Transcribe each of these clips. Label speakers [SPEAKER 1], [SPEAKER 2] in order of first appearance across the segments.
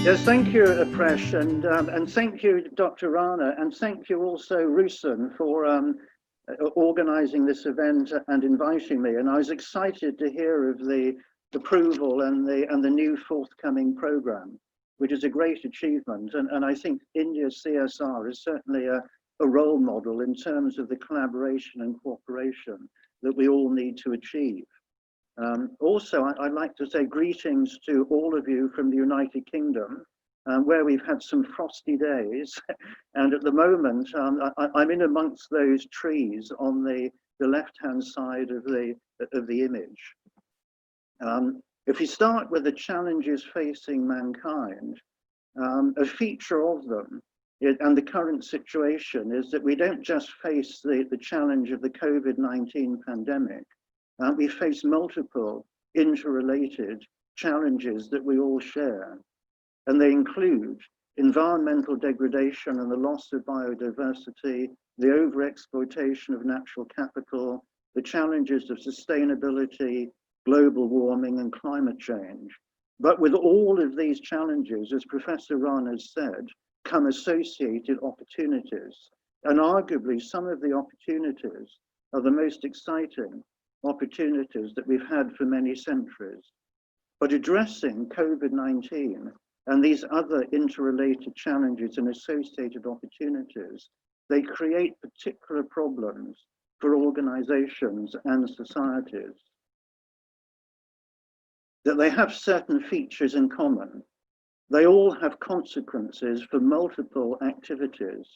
[SPEAKER 1] Yes, thank you, Presh, and thank you, Dr. Rana, and thank you also, Rusan, for organising this event and inviting me. And I was excited to hear of the approval and the new forthcoming programme, which is a great achievement. And I think India's CSR is certainly a role model in terms of the collaboration and cooperation that we all need to achieve. Also, I'd like to say greetings to all of you from the United Kingdom, where we've had some frosty days. And at the moment, I'm in amongst those trees on the left-hand side of the image. If we start with the challenges facing mankind, a feature of them and the current situation is that we don't just face the challenge of the COVID-19 pandemic. We face multiple interrelated challenges that we all share, and they include environmental degradation and the loss of biodiversity, the overexploitation of natural capital, the challenges of sustainability, global warming and climate change. But with all of these challenges, as Professor Rana has said, come associated opportunities, and arguably some of the opportunities are the most exciting opportunities that we've had for many centuries. But addressing COVID-19 and these other interrelated challenges and associated opportunities, they create particular problems for organizations and societies. That they have certain features in common. They all have consequences for multiple activities,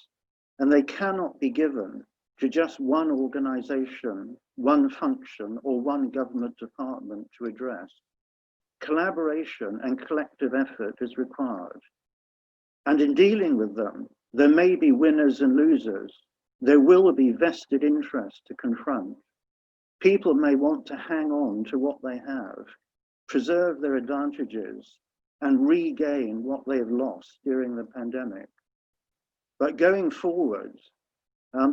[SPEAKER 1] and they cannot be given to just one organization, one function, or one government department to address. Collaboration and collective effort is required. And in dealing with them, there may be winners and losers. There will be vested interest to confront. People may want to hang on to what they have, preserve their advantages, and regain what they have lost during the pandemic. But going forward,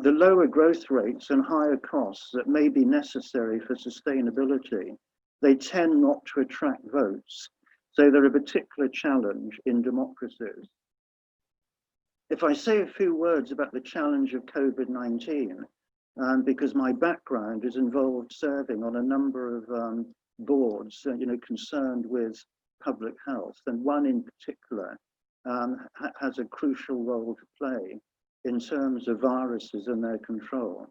[SPEAKER 1] the lower growth rates and higher costs that may be necessary for sustainability, they tend not to attract votes. So they're a particular challenge in democracies. If I say a few words about the challenge of COVID-19, because my background is involved serving on a number of boards, concerned with public health, and one in particular has a crucial role to play in terms of viruses and their control.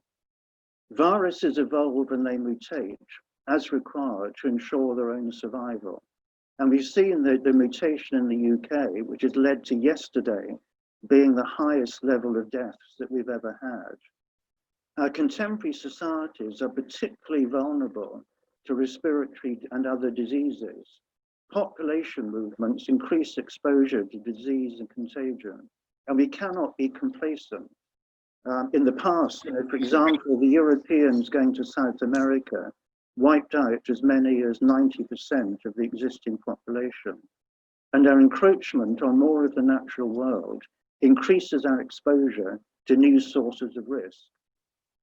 [SPEAKER 1] Viruses evolve and they mutate as required to ensure their own survival. And we've seen the mutation in the UK, which has led to yesterday being the highest level of deaths that we've ever had. Our contemporary societies are particularly vulnerable to respiratory and other diseases. Population movements increase exposure to disease and contagion, and we cannot be complacent. In the past, for example, the Europeans going to South America wiped out as many as 90% of the existing population. And our encroachment on more of the natural world increases our exposure to new sources of risk.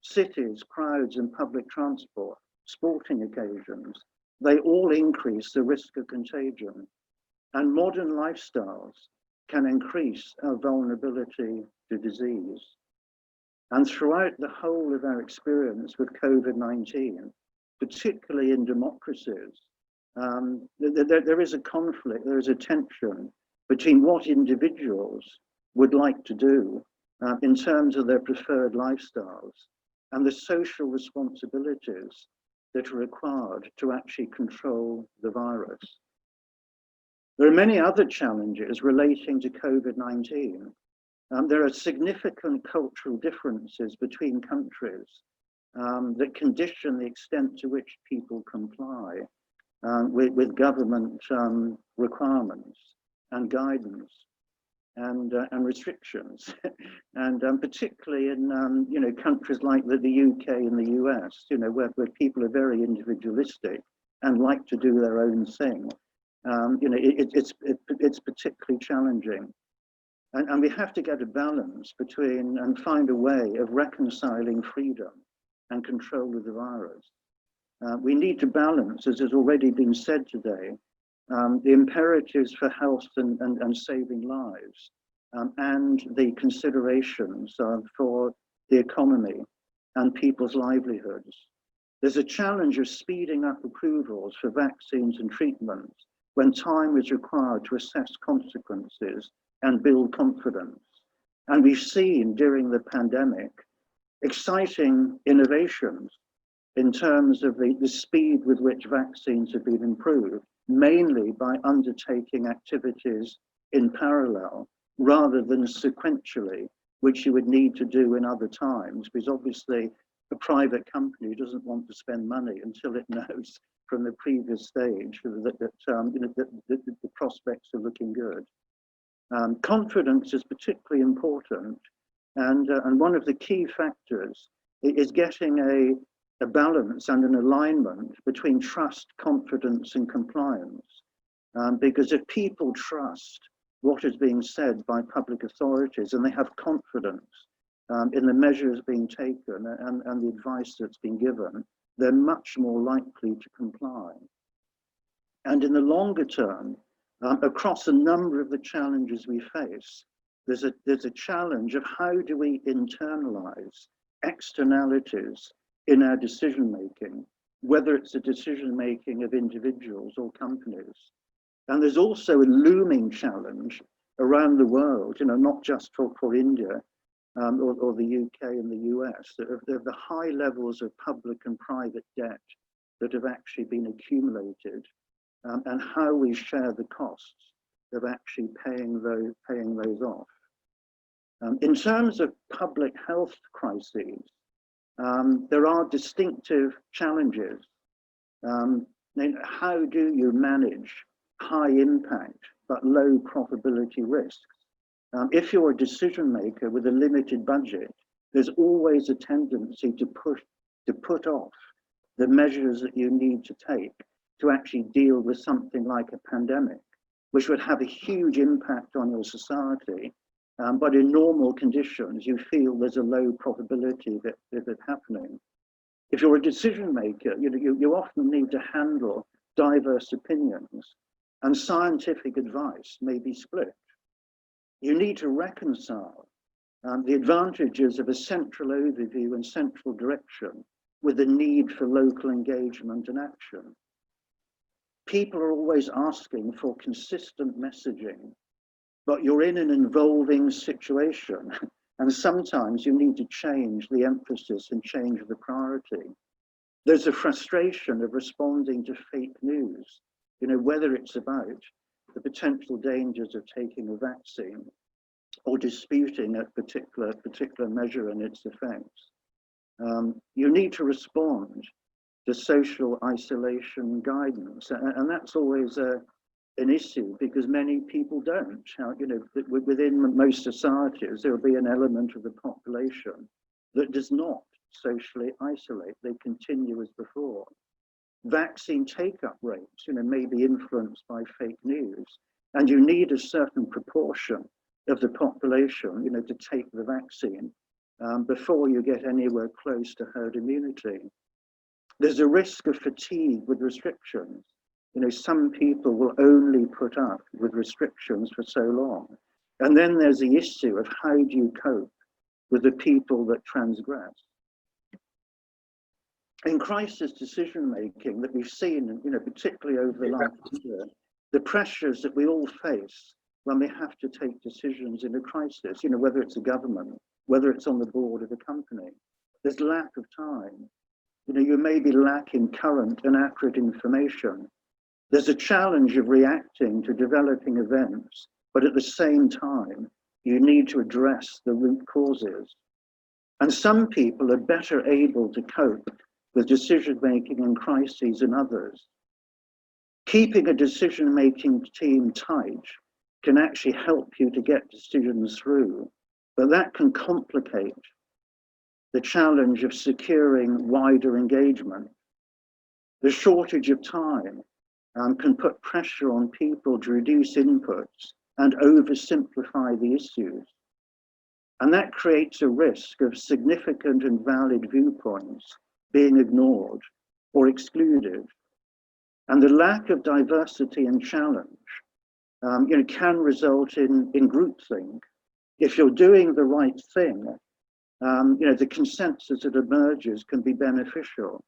[SPEAKER 1] Cities, crowds and public transport, sporting occasions, they all increase the risk of contagion. And modern lifestyles can increase our vulnerability to disease. And throughout the whole of our experience with COVID-19, particularly in democracies, there is a conflict, there is a tension between what individuals would like to do in terms of their preferred lifestyles and the social responsibilities that are required to actually control the virus. There are many other challenges relating to COVID-19. There are significant cultural differences between countries that condition the extent to which people comply with government requirements and guidance and restrictions, and particularly in countries like the UK and the US, where people are very individualistic and like to do their own thing. It's particularly challenging. And we have to get a balance between and find a way of reconciling freedom and control of the virus. We need to balance, as has already been said today, the imperatives for health and saving lives, and the considerations for the economy and people's livelihoods. There's a challenge of speeding up approvals for vaccines and treatments when time is required to assess consequences and build confidence. And we've seen during the pandemic exciting innovations in terms of the speed with which vaccines have been improved, mainly by undertaking activities in parallel rather than sequentially, which you would need to do in other times, because obviously a private company doesn't want to spend money until it knows from the previous stage that the prospects are looking good. Confidence is particularly important, and one of the key factors is getting a balance and an alignment between trust, confidence, and compliance. Because if people trust what is being said by public authorities and they have confidence in the measures being taken and the advice that's been given, they're much more likely to comply. And in the longer term, across a number of the challenges we face, there's a challenge of how do we internalize externalities in our decision making, whether it's a decision making of individuals or companies. And there's also a looming challenge around the world, not just for India or the UK and the US, of the high levels of public and private debt that have actually been accumulated, and how we share the costs of actually paying those off. In terms of public health crises, there are distinctive challenges. How do you manage high impact but low probability risks? If you're a decision maker with a limited budget, there's always a tendency to put off the measures that you need to take to actually deal with something like a pandemic, which would have a huge impact on your society. But in normal conditions, you feel there's a low probability of it happening. If you're a decision maker, you often need to handle diverse opinions, and scientific advice may be split. You need to reconcile the advantages of a central overview and central direction with the need for local engagement and action. People are always asking for consistent messaging, but you're in an evolving situation, and sometimes you need to change the emphasis and change the priority. There's a frustration of responding to fake news, whether it's about the potential dangers of taking a vaccine or disputing a particular measure and its effects. You need to respond to social isolation guidance, and that's always an issue because many people don't. Within most societies, there will be an element of the population that does not socially isolate. They continue as before. Vaccine take-up rates, may be influenced by fake news, and you need a certain proportion of the population, to take the vaccine before you get anywhere close to herd immunity. There's a risk of fatigue with restrictions. Some people will only put up with restrictions for so long. And then there's the issue of how do you cope with the people that transgress. In crisis decision making that we've seen, particularly over the last year, the pressures that we all face when we have to take decisions in a crisis, whether it's a government, whether it's on the board of a company, there's lack of time. You may be lacking current and accurate information. There's a challenge of reacting to developing events, but at the same time, you need to address the root causes. And some people are better able to cope with decision-making in crises than others. Keeping a decision-making team tight can actually help you to get decisions through, but that can complicate the challenge of securing wider engagement. The shortage of time can put pressure on people to reduce inputs and oversimplify the issues. And that creates a risk of significant and valid viewpoints being ignored or excluded. And the lack of diversity and challenge can result in groupthink. If you're doing the right thing, the consensus that emerges can be beneficial.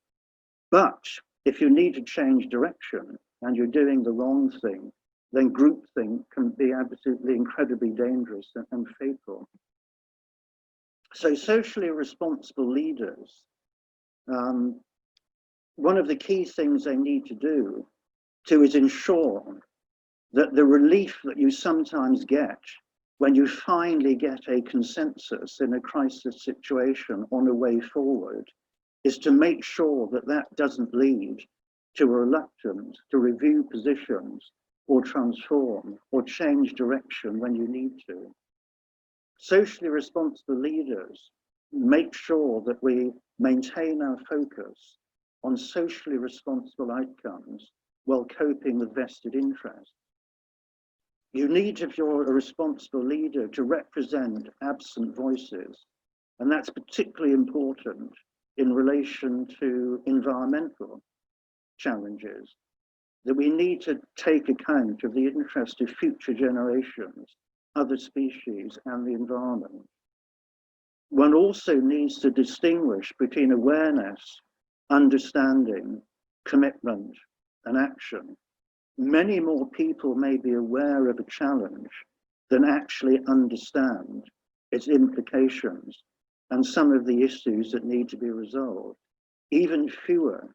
[SPEAKER 1] But if you need to change direction and you're doing the wrong thing, then groupthink can be absolutely incredibly dangerous and fatal. So socially responsible leaders, one of the key things they need to do is ensure that the relief that you sometimes get when you finally get a consensus in a crisis situation on a way forward is to make sure that that doesn't lead to a reluctance to review positions or transform or change direction when you need to. Socially responsible leaders make sure that we maintain our focus on socially responsible outcomes while coping with vested interests. You need, if you're a responsible leader, to represent absent voices, and that's particularly important in relation to environmental challenges, that we need to take account of the interest of future generations, other species, and the environment. One also needs to distinguish between awareness, understanding, commitment, and action. Many more people may be aware of a challenge than actually understand its implications and some of the issues that need to be resolved. Even fewer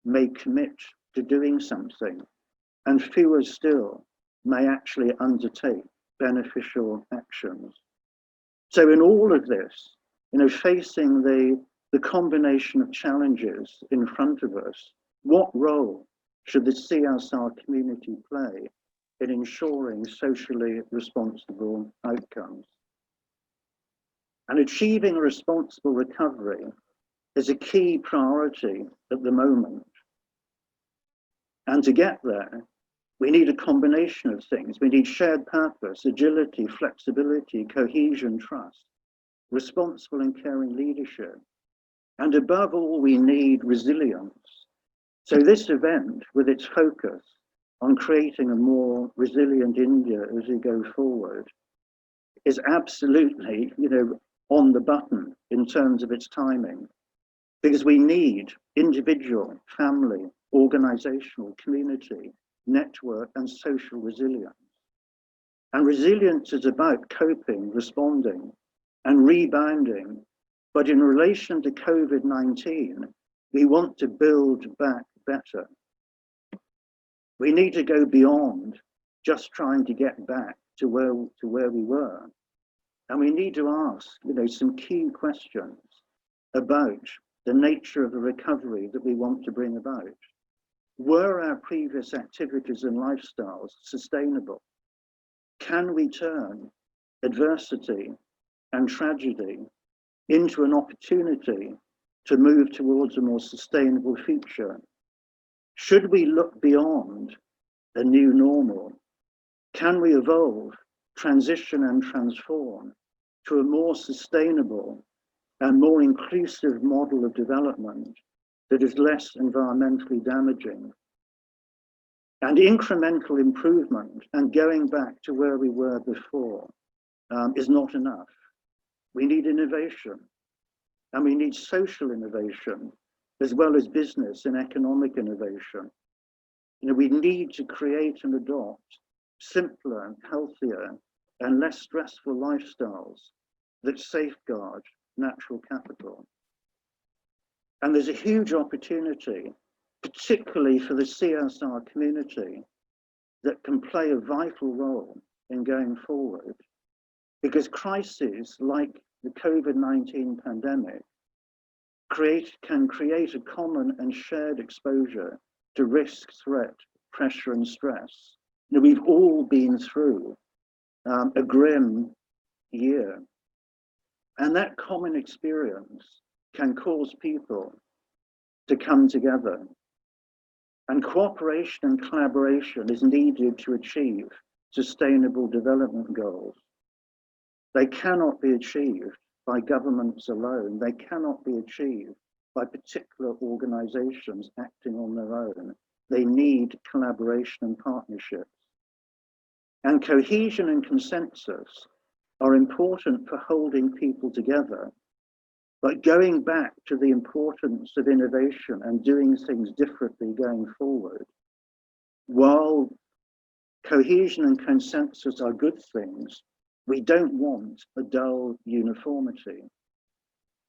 [SPEAKER 1] may commit to doing something, and fewer still may actually undertake beneficial actions. So in all of this, facing the combination of challenges in front of us, what role should the CSR community play in ensuring socially responsible outcomes? And achieving a responsible recovery is a key priority at the moment. And to get there, we need a combination of things. We need shared purpose, agility, flexibility, cohesion, trust, responsible and caring leadership. And above all, we need resilience. So this event, with its focus on creating a more resilient India as we go forward, is absolutely, on the button in terms of its timing, because we need individual, family, organizational, community, network, and social resilience. And resilience is about coping, responding, and rebounding. But in relation to COVID-19, we want to build back better. We need to go beyond just trying to get back to where we were. And we need to ask, some key questions about the nature of the recovery that we want to bring about. Were our previous activities and lifestyles sustainable? Can we turn adversity and tragedy into an opportunity to move towards a more sustainable future? Should we look beyond a new normal? Can we evolve, transition, and transform to a more sustainable and more inclusive model of development that is less environmentally damaging? And incremental improvement and going back to where we were before is not enough. We need innovation, and we need social innovation, as well as business and economic innovation. We need to create and adopt simpler, healthier, and less stressful lifestyles that safeguard natural capital. And there's a huge opportunity, particularly for the CSR community, that can play a vital role in going forward, because crises like the COVID-19 pandemic can create a common and shared exposure to risk, threat, pressure, and stress. We've all been through a grim year, and that common experience can cause people to come together. And cooperation and collaboration is needed to achieve sustainable development goals. They cannot be achieved by governments alone. They cannot be achieved by particular organizations acting on their own. they need collaboration and partnerships. And cohesion and consensus are important for holding people together, but going back to the importance of innovation and doing things differently going forward, while cohesion and consensus are good things, we don't want a dull uniformity.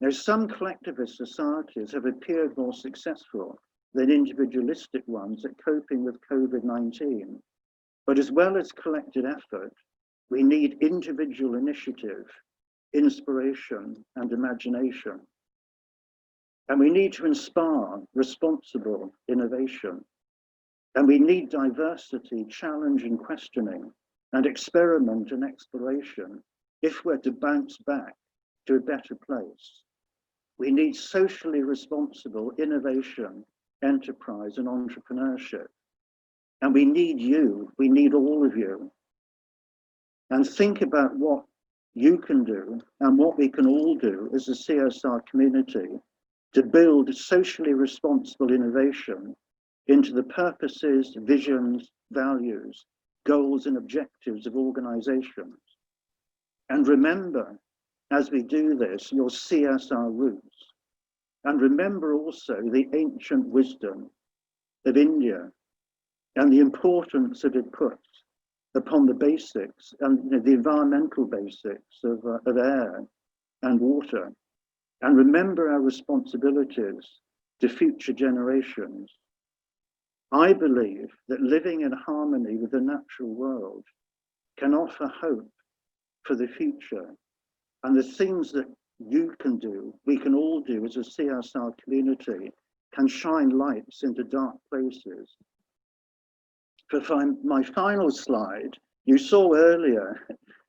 [SPEAKER 1] Now, some collectivist societies have appeared more successful than individualistic ones at coping with COVID-19. But as well as collective effort, we need individual initiative, inspiration, and imagination. And we need to inspire responsible innovation. And we need diversity, challenge and questioning, and experiment and exploration if we're to bounce back to a better place. We need socially responsible innovation, enterprise, and entrepreneurship. And we need you, we need all of you. And think about what you can do and what we can all do as a CSR community to build socially responsible innovation into the purposes, visions, values, goals, and objectives of organizations. And remember, as we do this, your CSR roots. And remember also the ancient wisdom of India and the importance that it puts upon the basics and the environmental basics of air and water. And remember our responsibilities to future generations. I believe that living in harmony with the natural world can offer hope for the future. And the things that you can do, we can all do as a CSR community, can shine lights into dark places. For my final slide, you saw earlier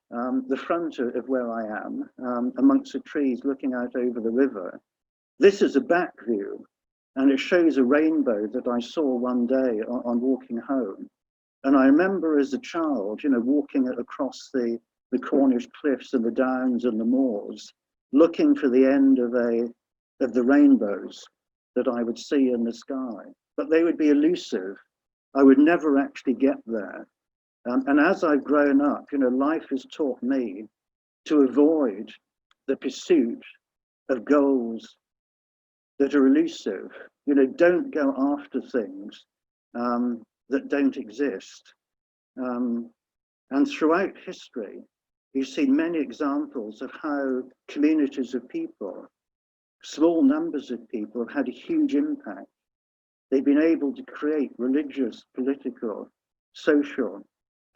[SPEAKER 1] the front of where I am, amongst the trees looking out over the river. This is a back view, and it shows a rainbow that I saw one day on walking home. And I remember as a child, walking across the Cornish cliffs and the downs and the moors, looking for the end of the rainbows that I would see in the sky. But they would be elusive. I would never actually get there. And as I've grown up, life has taught me to avoid the pursuit of goals that are elusive. Don't go after things that don't exist. And throughout history, you've seen many examples of how communities of people, small numbers of people, have had a huge impact. They've been able to create religious, political, social,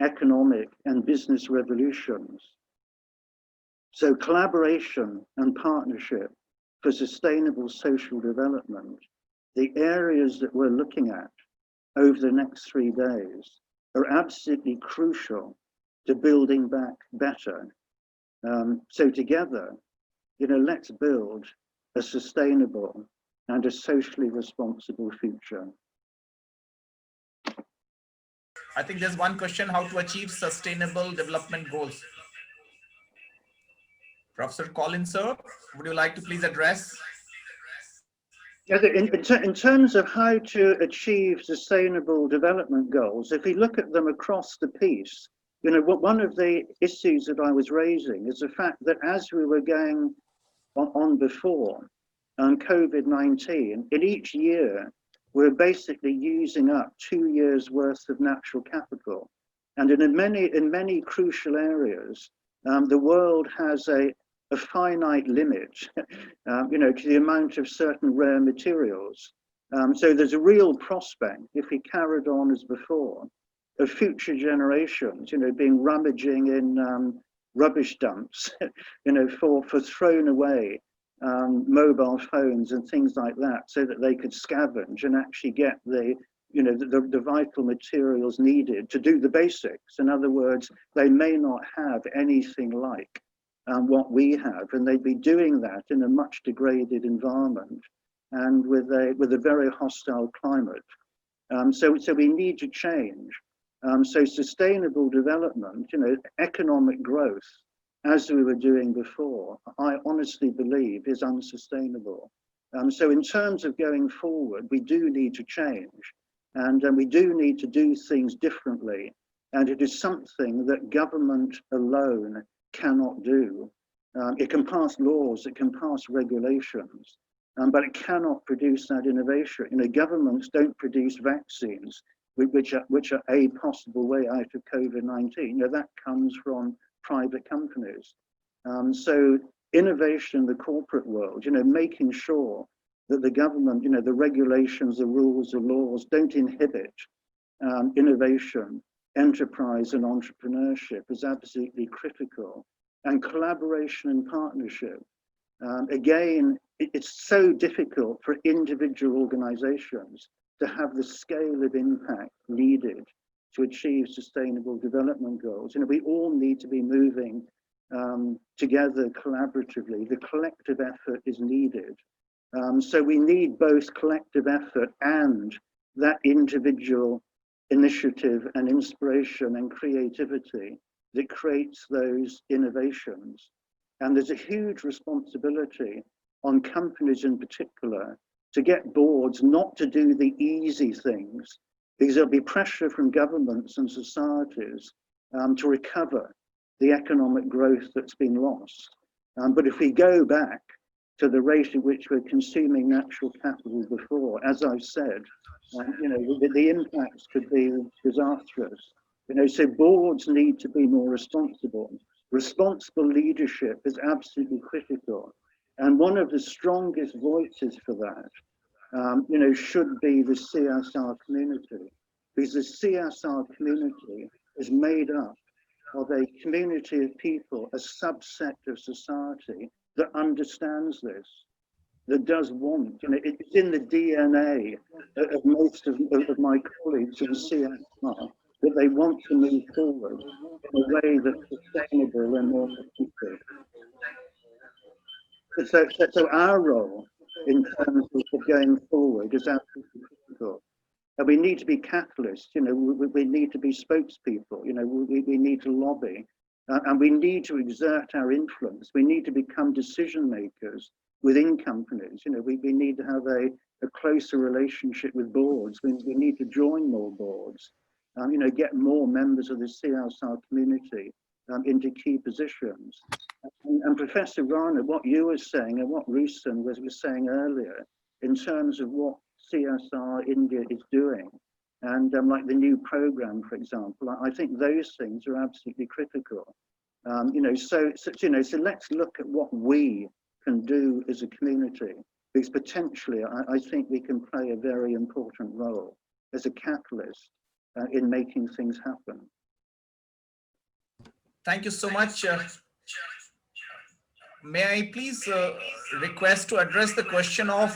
[SPEAKER 1] economic, and business revolutions. So collaboration and partnership for sustainable social development, the areas that we're looking at over the next 3 days, are absolutely crucial to building back better. So together, let's build a sustainable and a socially responsible future.
[SPEAKER 2] I think there's one question: how to achieve sustainable development goals? Professor Colin, sir, would you like to please address?
[SPEAKER 1] In terms of how to achieve sustainable development goals, if we look at them across the piece, one of the issues that I was raising is the fact that as we were going on before, COVID-19, in each year, we're basically using up 2 years worth of natural capital. And in many crucial areas, the world has a finite limit, to the amount of certain rare materials. So there's a real prospect, if we carried on as before, of future generations, being rummaging in rubbish dumps, for thrown away mobile phones and things like that, so that they could scavenge and actually get the vital materials needed to do the basics. In other words, they may not have anything like what we have, and they'd be doing that in a much degraded environment and with a very hostile climate. So we need to change. So sustainable development, economic growth, as we were doing before, I honestly believe is unsustainable. So in terms of going forward, we do need to change. And we do need to do things differently. And it is something that government alone cannot do. It can pass laws, it can pass regulations, but it cannot produce that innovation. You know, governments don't produce vaccines, which are a possible way out of COVID-19. You know, that comes from private companies. So innovation in the corporate world, you know, making sure that the government, you know, the regulations, the rules, the laws don't inhibit innovation, enterprise and entrepreneurship is absolutely critical. And collaboration and partnership. Again, it's so difficult for individual organizations to have the scale of impact needed to achieve sustainable development goals. You know, we all need to be moving together collaboratively. The collective effort is needed. So we need both collective effort and that individual initiative and inspiration and creativity that creates those innovations. And there's a huge responsibility on companies in particular to get boards not to do the easy things, because there'll be pressure from governments and societies to recover the economic growth that's been lost. But if we go back to the rate at which we're consuming natural capital before, as I've said, you know, the impacts could be disastrous. You know, so boards need to be more responsible. Responsible leadership is absolutely critical. And one of the strongest voices for that, you know, should be the CSR community, because the CSR community is made up of a community of people, a subset of society that understands this, that does want, you know, it's in the DNA of most of my colleagues in CSR, that they want to move forward in a way that's sustainable and more effective. So our role in terms of going forward is absolutely critical. And we need to be catalysts, you know, we need to be spokespeople, you know, we need to lobby, and we need to exert our influence. We need to become decision makers within companies. You know, we need to have a closer relationship with boards. We need to join more boards. You know, get more members of the CSR community into key positions. And Professor Rana, what you were saying and what Ruslan was saying earlier in terms of what CSR India is doing, and like the new program, for example, I think those things are absolutely critical. You know, so let's look at what we can do as a community, because potentially I think we can play a very important role as a catalyst in making things happen.
[SPEAKER 2] Thank you so much. May I please request to address the question of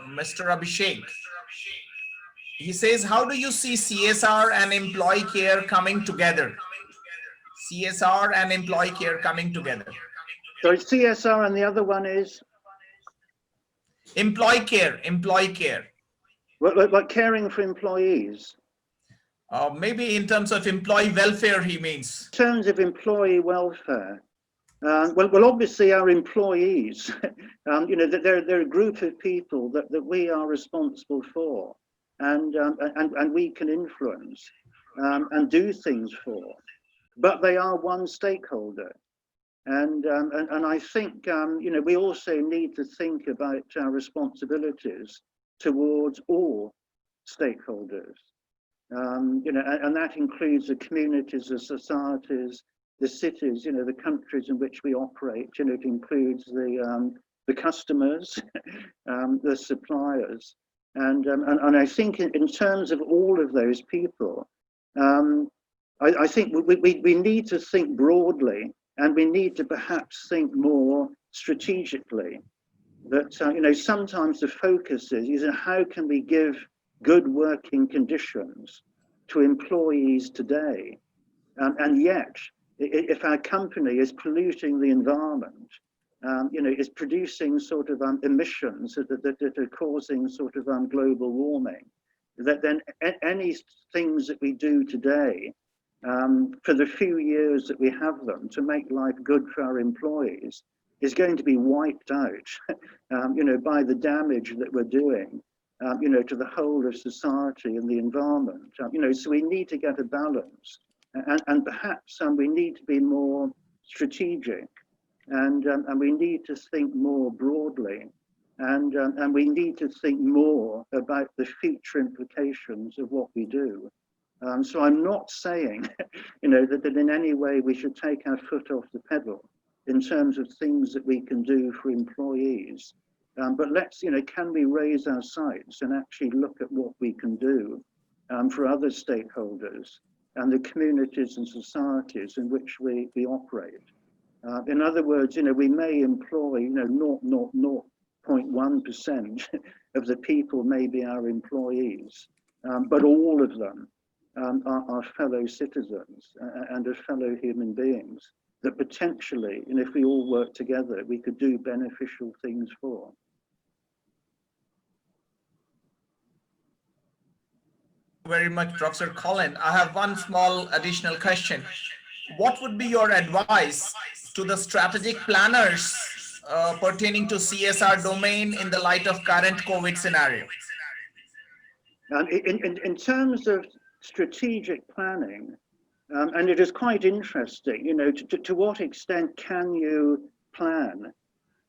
[SPEAKER 2] Mr. Abhishek? He says, how do you see CSR and employee care coming together? CSR and employee care coming together.
[SPEAKER 1] So CSR and the other one is?
[SPEAKER 2] Employee care, employee care.
[SPEAKER 1] Like caring for employees?
[SPEAKER 2] Maybe in terms of employee welfare, he means.
[SPEAKER 1] In terms of employee welfare, well, obviously our employees, you know, they're a group of people that we are responsible for, and we can influence and do things for, but they are one stakeholder, and I think you know, we also need to think about our responsibilities towards all stakeholders. You know, and that includes the communities, the societies, the cities, you know, the countries in which we operate. You know, it includes the customers, the suppliers, and I think in terms of all of those people, I think we need to think broadly, and we need to perhaps think more strategically. That you know, sometimes the focus is how can we give good working conditions to employees today, and yet if our company is polluting the environment, you know, is producing sort of emissions that are causing sort of global warming, that then any things that we do today for the few years that we have them to make life good for our employees is going to be wiped out, you know, by the damage that we're doing to the whole of society and the environment. So we need to get a balance, and perhaps we need to be more strategic, and we need to think more broadly, and we need to think more about the future implications of what we do. So I'm not saying, that in any way we should take our foot off the pedal in terms of things that we can do for employees. But let's, can we raise our sights and actually look at what we can do for other stakeholders and the communities and societies in which we operate. In other words, we may employ, 0.1% of the people may be our employees, but all of them are fellow citizens and are fellow human beings that potentially, and if we all work together, we could do beneficial things for.
[SPEAKER 2] Very much, Professor Colin. I have one small additional question. What would be your advice to the strategic planners pertaining to CSR domain in the light of current COVID scenario?
[SPEAKER 1] In terms of strategic planning, and it is quite interesting, to what extent can you plan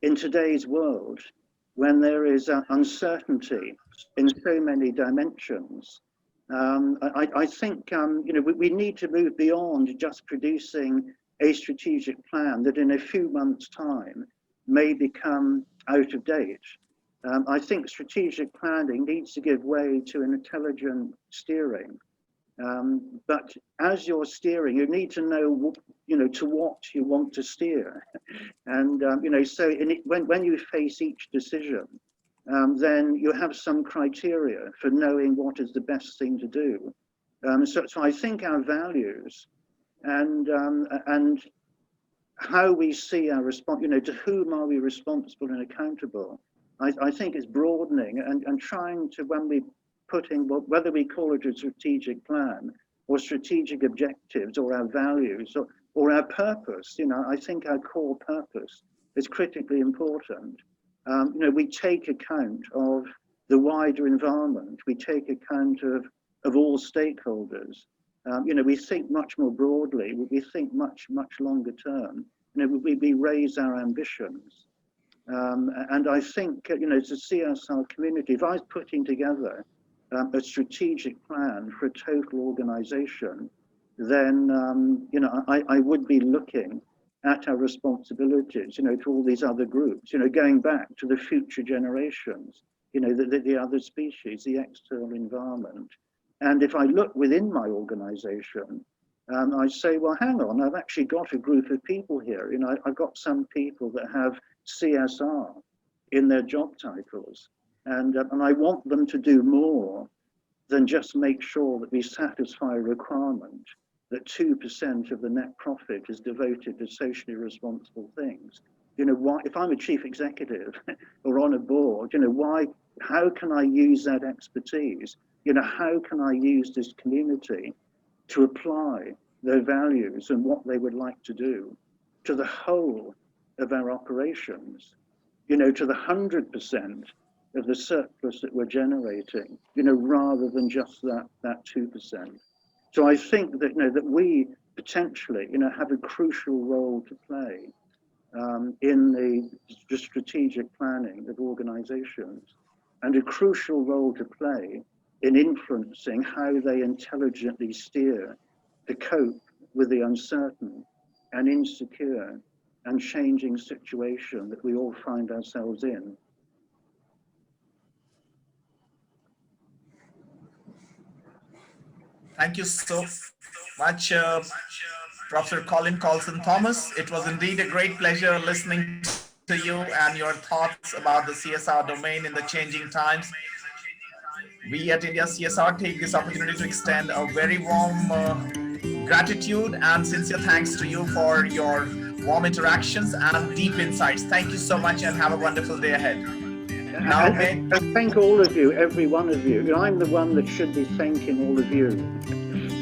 [SPEAKER 1] in today's world when there is uncertainty in so many dimensions? I think we need to move beyond just producing a strategic plan that in a few months' time may become out of date. I think strategic planning needs to give way to an intelligent steering. But as you're steering, you need to know, to what you want to steer. And, so when you face each decision, then you have some criteria for knowing what is the best thing to do. So I think our values and how we see our response, to whom are we responsible and accountable, I think is broadening and trying to, when we put in, whether we call it a strategic plan or strategic objectives or our values or our purpose, I think our core purpose is critically important. We take account of the wider environment. We take account of all stakeholders. We think much more broadly. We think much longer term. We raise our ambitions. And I think, as a CSR community, if I was putting together a strategic plan for a total organization, then, I would be looking at our responsibilities, to all these other groups, going back to the future generations, the other species, the external environment. And if I look within my organization, I say, well, hang on, I've actually got a group of people here. I've got some people that have CSR in their job titles, and I want them to do more than just make sure that we satisfy a requirement that 2% of the net profit is devoted to socially responsible things. Why, if I'm a chief executive or on a board, how can I use that expertise? How can I use this community to apply their values and what they would like to do to the whole of our operations, to the 100% of the surplus that we're generating, rather than just that 2%. So I think that, that we potentially, have a crucial role to play in the strategic planning of organizations, and a crucial role to play in influencing how they intelligently steer to cope with the uncertain and insecure and changing situation that we all find ourselves in.
[SPEAKER 2] Thank you so much, Professor Colin Coulson-Thomas. It was indeed a great pleasure listening to you and your thoughts about the CSR domain in the changing times. We at India CSR take this opportunity to extend a very warm gratitude and sincere thanks to you for your warm interactions and deep insights. Thank you so much and have a wonderful day ahead. Now,
[SPEAKER 1] and thank all of you, every one of you. I'm the one that should be thanking all of you.